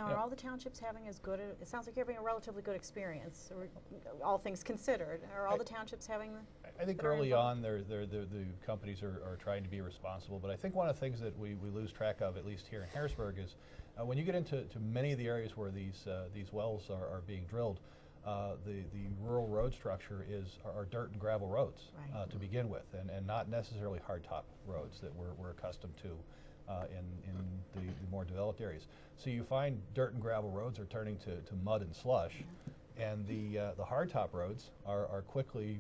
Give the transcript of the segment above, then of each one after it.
Now, are all the townships having as good it sounds like you're having a relatively good experience, all things considered. Are all the townships having I think early on the companies are trying to be responsible, but I think one of the things that we lose track of, at least here in Harrisburg, is when you get into many of the areas where these wells are being drilled, the rural road structure are dirt and gravel roads to begin with, and not necessarily hardtop roads that we're accustomed to in the more developed areas. So you find dirt and gravel roads are turning to mud and slush, and the hardtop roads are quickly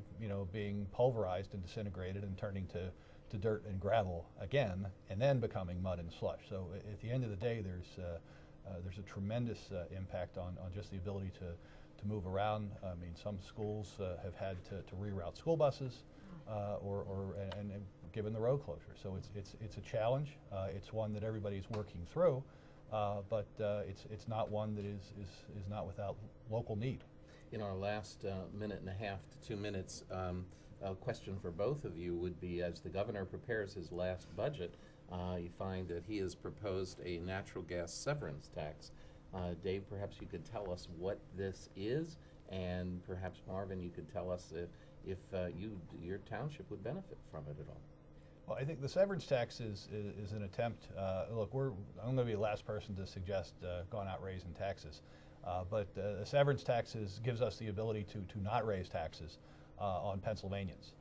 being pulverized and disintegrated and turning to dirt and gravel again, and then becoming mud and slush. So at the end of the day, there's a tremendous impact on just the ability to move around. I mean, some schools have had to reroute school buses, and given the road closure. So it's a challenge. It's one that everybody's working through, but it's not one that is not without local need. In our last minute and a half to 2 minutes, a question for both of you would be: as the governor prepares his last budget, you find that he has proposed a natural gas severance tax. Dave, perhaps you could tell us what this is, and perhaps Marvin, you could tell us if your township would benefit from it at all. Well, I think the severance tax is an attempt. Look, I'm going to be the last person to suggest going out raising taxes, but the severance taxes gives us the ability to not raise taxes on Pennsylvanians,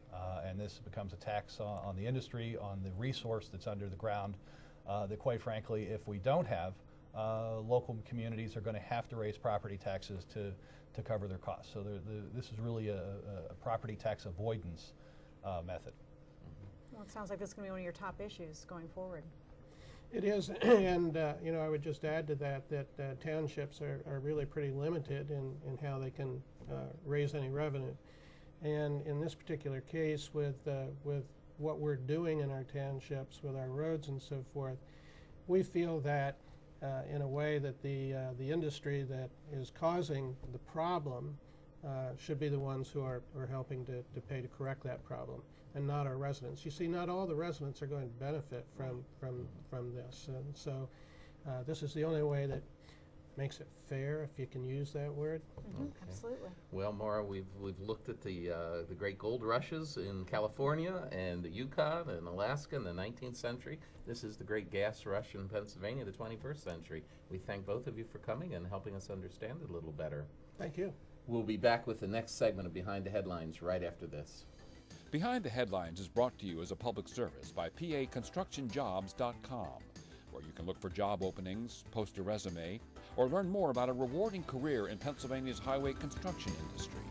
and this becomes a tax on the industry, on the resource that's under the ground. That, quite frankly, if we don't have, local communities are going to have to raise property taxes to cover their costs. So this is really a property tax avoidance method. Well, it sounds like this is going to be one of your top issues going forward. It is, and I would just add to that townships are really pretty limited in how they can raise any revenue. And in this particular case, with what we're doing in our townships, with our roads and so forth, we feel that in a way that the industry that is causing the problem should be the ones who are helping to pay to correct that problem, and not our residents. You see, not all the residents are going to benefit from this, and so this is the only way that makes it fair, if you can use that word. Mm-hmm. Okay. Absolutely. Well, Maura, we've looked at the great gold rushes in California and the Yukon and Alaska in the 19th century. This is the great gas rush in Pennsylvania, the 21st century. We thank both of you for coming and helping us understand it a little better. Thank you. We'll be back with the next segment of Behind the Headlines right after this. Behind the Headlines is brought to you as a public service by PAConstructionJobs.com, where you can look for job openings, post a resume, or learn more about a rewarding career in Pennsylvania's highway construction industry.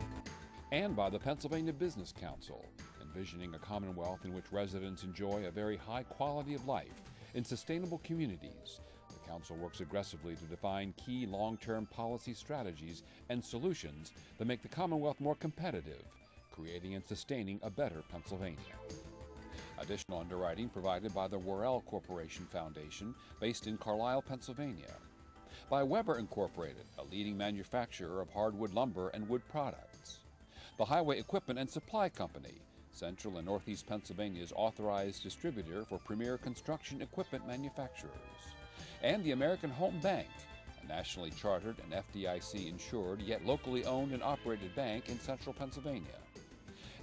And by the Pennsylvania Business Council, envisioning a commonwealth in which residents enjoy a very high quality of life in sustainable communities. The Council works aggressively to define key long-term policy strategies and solutions that make the Commonwealth more competitive, creating and sustaining a better Pennsylvania. Additional underwriting provided by the Worrell Corporation Foundation, based in Carlisle, Pennsylvania. By Weber Incorporated, a leading manufacturer of hardwood lumber and wood products. The Highway Equipment and Supply Company, Central and Northeast Pennsylvania's authorized distributor for premier construction equipment manufacturers. And the American Home Bank, a nationally chartered and FDIC insured yet locally owned and operated bank in central Pennsylvania.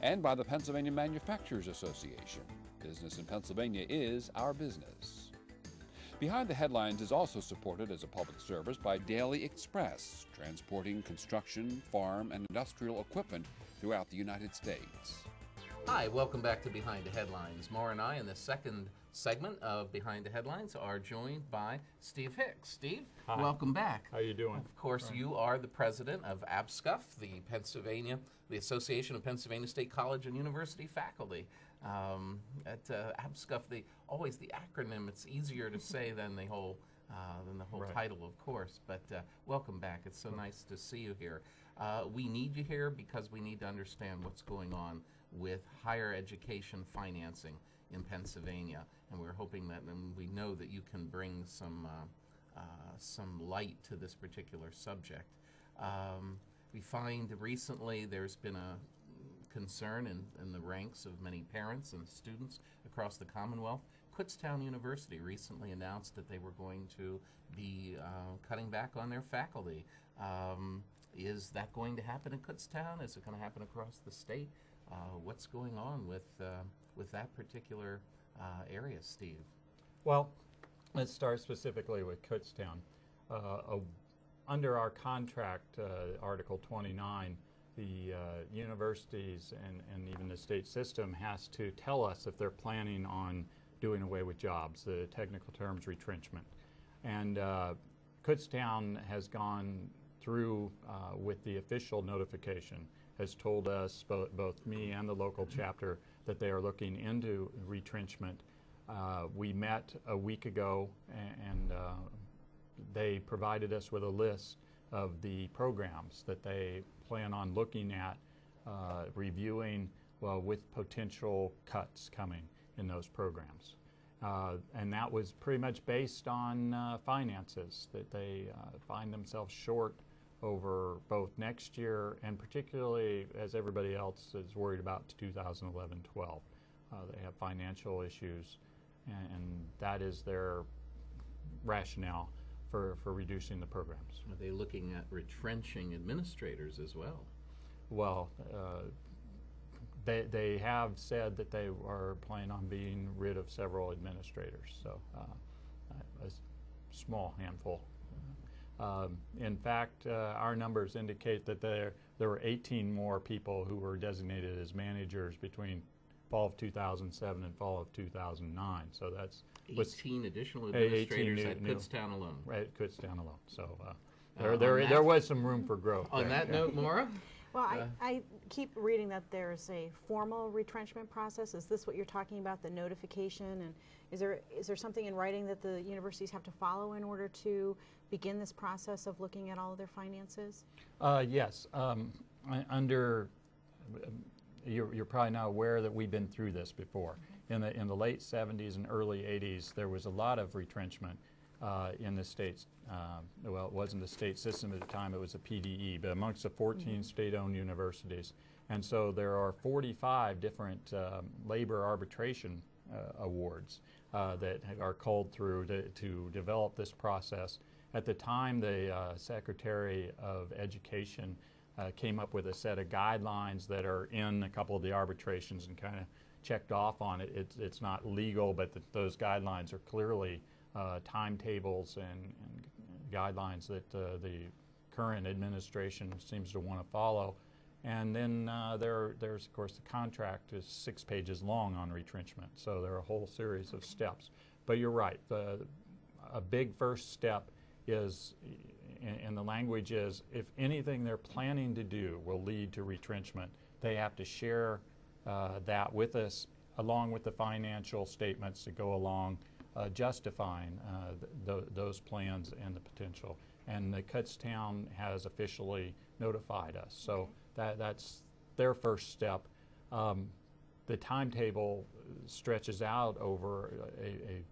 And by the Pennsylvania Manufacturers Association. Business in Pennsylvania is our business. Behind the Headlines is also supported as a public service by Daily Express, transporting construction, farm, and industrial equipment throughout the United States. Hi, welcome back to Behind the Headlines. Maura and I, in the second segment of Behind the Headlines, are joined by Steve Hicks. Steve, hi. Welcome back. How you doing? Of course, you are the president of APSCUF, the Association of Pennsylvania State College and University Faculty. At APSCUF, always the acronym, it's easier to say than the whole right. Title, of course. But welcome back. It's so nice to see you here. We need you here because we need to understand what's going on with higher education financing in Pennsylvania, and we're hoping that, and we know that you can bring some light to this particular subject. We find recently there's been a concern in the ranks of many parents and students across the Commonwealth. Kutztown University recently announced that they were going to be cutting back on their faculty. Is that going to happen in Kutztown? Is it going to happen across the state? What's going on with that particular area, Steve? Well, let's start specifically with Kutztown. Under our contract, Article 29, the universities and even the state system has to tell us if they're planning on doing away with jobs. The technical term's retrenchment. And Kutztown has gone through with the official notification, has told us, both me and the local chapter, that they are looking into retrenchment. We met a week ago and they provided us with a list of the programs that they plan on looking at, reviewing, well, with potential cuts coming in those programs. And that was pretty much based on finances, that they find themselves short over both next year and particularly, as everybody else is worried about, 2011-12. They have financial issues, and that is their rationale for reducing the programs. Are they looking at retrenching administrators as well? Well, they have said that they are planning on being rid of several administrators, so a small handful. In fact, our numbers indicate that there were 18 more people who were designated as managers between fall of 2007 and fall of 2009. So that's 18 additional administrators at Kutztown alone. Right, at Kutztown alone. So there was some room for growth. On that note, Maura? Well, I keep reading that there's a formal retrenchment process. Is this what you're talking about, the notification? And is there something in writing that the universities have to follow in order to begin this process of looking at all of their finances? Yes. You're probably not aware that we've been through this before. In the late 70s and early 80s, there was a lot of retrenchment in the states. Well, it wasn't the state system at the time, it was a PDE, but amongst the 14 state-owned universities. And so there are 45 different labor arbitration awards that are called through to develop this process. At the time, the Secretary of Education came up with a set of guidelines that are in a couple of the arbitrations and kind of checked off on it. It's not legal, but those guidelines are clearly timetables and guidelines that the current administration seems to want to follow. And then there's, of course, the contract is 6 pages long on retrenchment. So there are a whole series of steps. But you're right. A big first step is, and the language is, if anything they're planning to do will lead to retrenchment, they have to share that with us, along with the financial statements that go along justifying those plans and the potential. And the Kutztown has officially notified us. So that's their first step. The timetable stretches out over a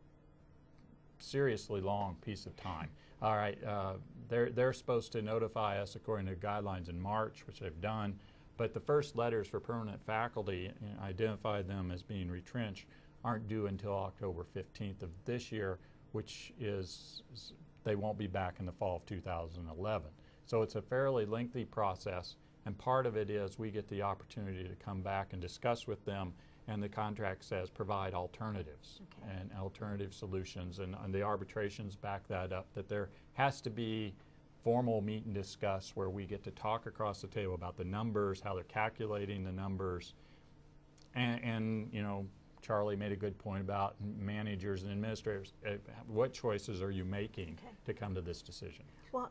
seriously long piece of time. All right, they're supposed to notify us according to guidelines in March, which they've done, but the first letters for permanent faculty, identify them as being retrenched, aren't due until October 15th of this year, which is, they won't be back in the fall of 2011. So it's a fairly lengthy process, and part of it is we get the opportunity to come back and discuss with them, and the contract says provide alternatives and alternative solutions, and the arbitrations back that up, that there has to be formal meet and discuss where we get to talk across the table about the numbers, how they're calculating the numbers, and you know, Charlie made a good point about managers and administrators. What choices are you making to come to this decision? Well,